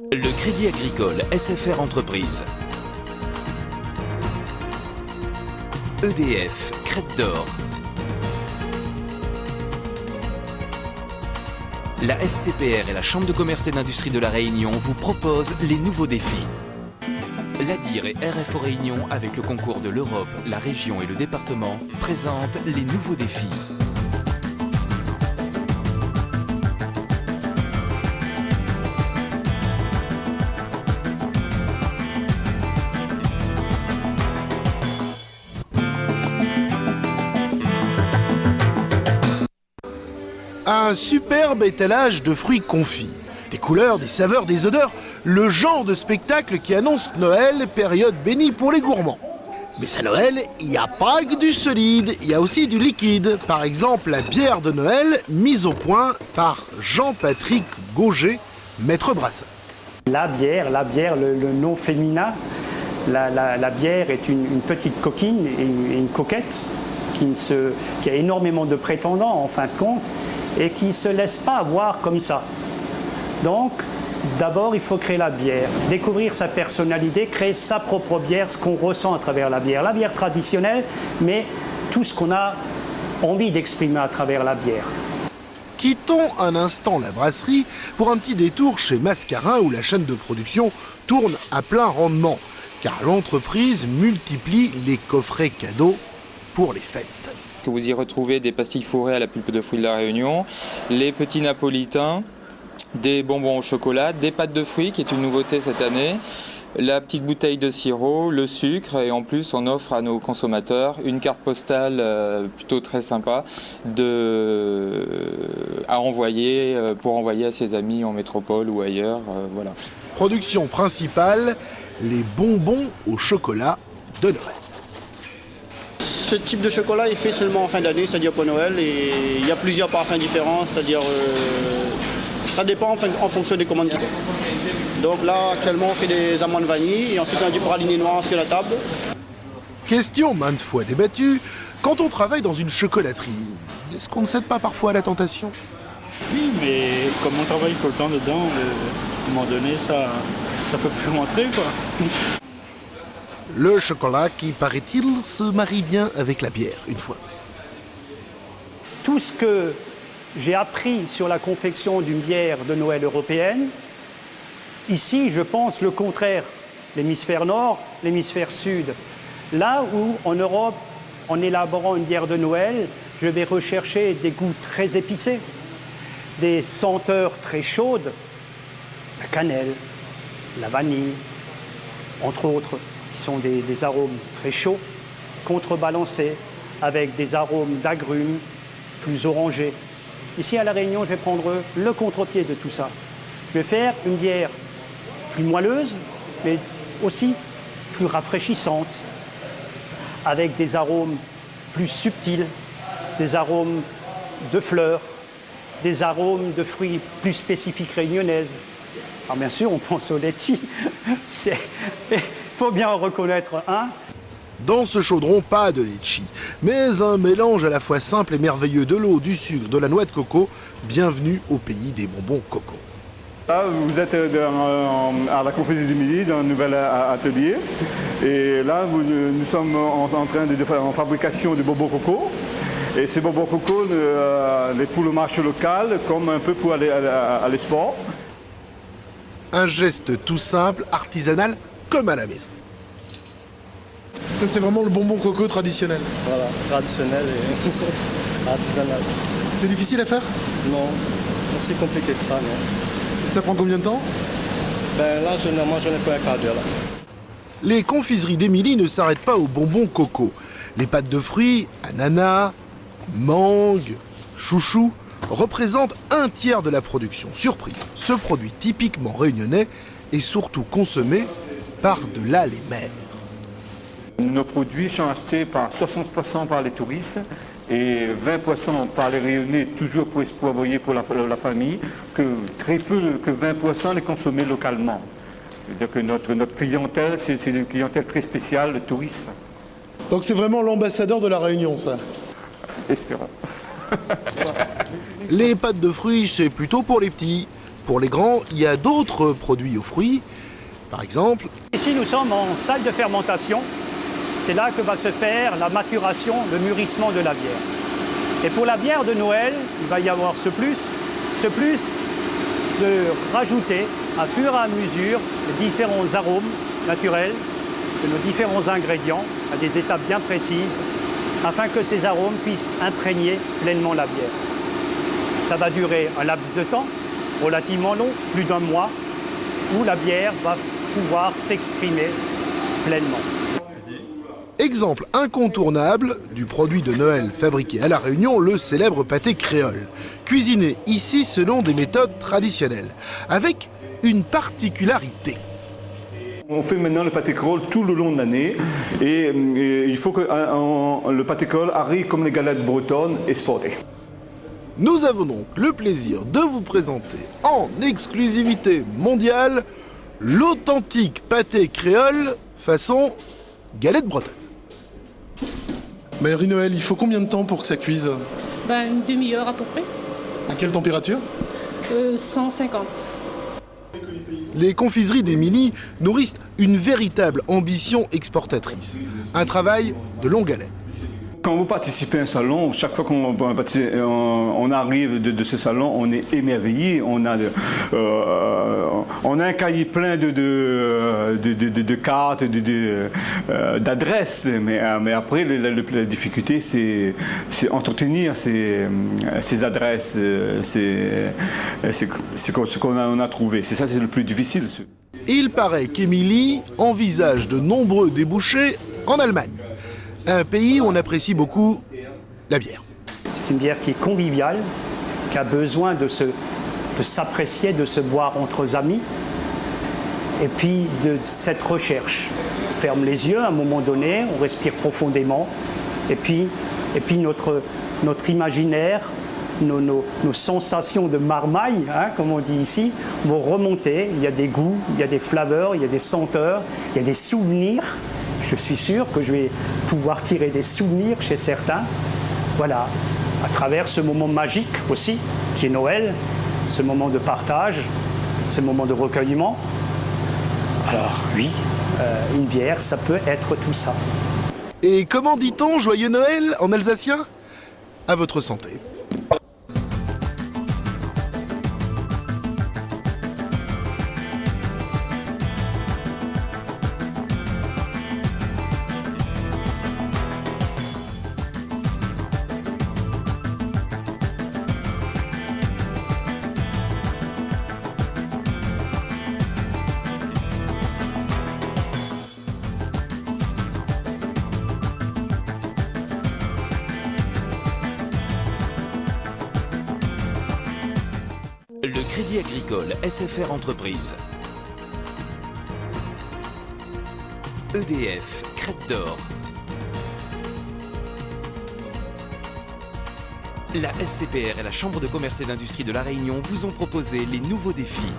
Le Crédit Agricole SFR Entreprise. EDF, Crête d'Or. La SCPR et la Chambre de commerce et d'industrie de La Réunion vous proposent les nouveaux défis. L'ADIR et RFO Réunion, avec le concours de l'Europe, la région et le département, présentent les nouveaux défis. Un superbe étalage de fruits confits. Des couleurs, des saveurs, des odeurs, le genre de spectacle qui annonce Noël, période bénie pour les gourmands. Mais à Noël, il n'y a pas que du solide, il y a aussi du liquide. Par exemple, la bière de Noël mise au point par Jean-Patrick Gauger, maître brasseur. La bière, le nom féminin, la bière est une petite coquine et une coquette qui a énormément de prétendants en fin de compte et qui ne se laisse pas avoir comme ça. Donc, d'abord, il faut créer la bière, découvrir sa personnalité, créer sa propre bière, ce qu'on ressent à travers la bière traditionnelle, mais tout ce qu'on a envie d'exprimer à travers la bière. Quittons un instant la brasserie pour un petit détour chez Mascarin où la chaîne de production tourne à plein rendement, car l'entreprise multiplie les coffrets cadeaux pour les fêtes. Que vous y retrouvez des pastilles fourrées à la pulpe de fruits de la Réunion, les petits napolitains, des bonbons au chocolat, des pâtes de fruits qui est une nouveauté cette année, la petite bouteille de sirop, le sucre et en plus on offre à nos consommateurs une carte postale plutôt très sympa à envoyer pour envoyer à ses amis en métropole ou ailleurs. Voilà. Production principale, les bonbons au chocolat de Noël. Ce type de chocolat est fait seulement en fin d'année, c'est-à-dire pour Noël, et il y a plusieurs parfums différents, c'est-à-dire ça dépend en fonction des commandes. Donc là, actuellement, on fait des amandes vanille et ensuite on a du praliné noir sur la table. Question maintes fois débattue, quand on travaille dans une chocolaterie, est-ce qu'on ne cède pas parfois à la tentation? Oui, mais comme on travaille tout le temps dedans, à un moment donné, ça peut plus rentrer, quoi. Le chocolat qui, paraît-il, se marie bien avec la bière, une fois. Tout ce que j'ai appris sur la confection d'une bière de Noël européenne, ici, je pense le contraire. L'hémisphère nord, l'hémisphère sud. Là où, en Europe, en élaborant une bière de Noël, je vais rechercher des goûts très épicés, des senteurs très chaudes, la cannelle, la vanille, entre autres, qui sont des arômes très chauds, contrebalancés avec des arômes d'agrumes plus orangés. Ici, à La Réunion, je vais prendre le contre-pied de tout ça. Je vais faire une bière plus moelleuse, mais aussi plus rafraîchissante, avec des arômes plus subtils, des arômes de fleurs, des arômes de fruits plus spécifiques réunionnaises. Alors bien sûr, on pense au litchi. Il faut bien en reconnaître un. Dans ce chaudron, pas de litchi, mais un mélange à la fois simple et merveilleux de l'eau, du sucre, de la noix de coco. Bienvenue au pays des bonbons coco. Là, vous êtes à la Confrérie du Midi, dans un nouvel atelier. Et là, nous sommes en train de faire en fabrication de bonbons coco. Et ces bonbons coco, les pour le marché local, comme un peu pour aller à l'export. Un geste tout simple, artisanal, comme à la maison. Ça, c'est vraiment le bonbon coco traditionnel. Voilà, traditionnel et artisanal. C'est difficile à faire? Non, aussi compliqué que ça, non. Et ça prend combien de temps? Ben là, généralement, je n'ai pas un quart d'heure, là. Les confiseries d'Émilie ne s'arrêtent pas aux bonbons coco. Les pâtes de fruits, ananas, mangue, chouchou, représentent un tiers de la production. Surprise, ce produit typiquement réunionnais est surtout consommé par-delà les mers. Nos produits sont achetés par 60% par les touristes et 20% par les Réunionnais, toujours pour envoyer pour la famille, que très peu, que 20% les consommer localement. C'est-à-dire que notre clientèle, c'est une clientèle très spéciale, le touriste. Donc c'est vraiment l'ambassadeur de la Réunion, ça? Espérons. Les pâtes de fruits, c'est plutôt pour les petits. Pour les grands, il y a d'autres produits aux fruits. Par exemple, Ici, nous sommes en salle de fermentation. C'est là que va se faire la maturation, le mûrissement de la bière. Et pour la bière de Noël, il va y avoir ce plus de rajouter, à fur et à mesure, les différents arômes naturels de nos différents ingrédients à des étapes bien précises, afin que ces arômes puissent imprégner pleinement la bière. Ça va durer un laps de temps relativement long, plus d'1 mois, où la bière va pouvoir s'exprimer pleinement. exemple incontournable du produit de Noël fabriqué à La Réunion, le célèbre pâté créole, cuisiné ici selon des méthodes traditionnelles, avec une particularité. On fait maintenant le pâté créole tout le long de l'année et il faut que le pâté créole arrive comme les galettes bretonnes exportées. Nous avons donc le plaisir de vous présenter en exclusivité mondiale l'authentique pâté créole façon galette bretonne. Marie-Noël, il faut combien de temps pour que ça cuise? Une demi-heure à peu près. À quelle température? 150. Les confiseries d'Émilie nourrissent une véritable ambition exportatrice. Un travail de longue haleine. Quand vous participez à un salon, chaque fois qu'on arrive de ce salon, on est émerveillé. On a un cahier plein de cartes, d'adresses. Mais après, la difficulté, c'est entretenir ces adresses. C'est ce qu'on a trouvé. C'est ça, c'est le plus difficile. Il paraît qu'Émilie envisage de nombreux débouchés en Allemagne. Un pays où on apprécie beaucoup la bière. C'est une bière qui est conviviale, qui a besoin de s'apprécier, de se boire entre amis, et puis de cette recherche. On ferme les yeux à un moment donné, on respire profondément, et puis notre imaginaire, nos sensations de marmaille, comme on dit ici, vont remonter. Il y a des goûts, il y a des flaveurs, il y a des senteurs, il y a des souvenirs. Je suis sûr que je vais pouvoir tirer des souvenirs chez certains. Voilà, à travers ce moment magique aussi, qui est Noël, ce moment de partage, ce moment de recueillement. Alors oui, une bière, ça peut être tout ça. Et comment dit-on Joyeux Noël en alsacien? À votre santé. Le Crédit Agricole SFR Entreprise. EDF, Crête d'Or. La SCPR et la Chambre de commerce et d'industrie de La Réunion vous ont proposé les nouveaux défis.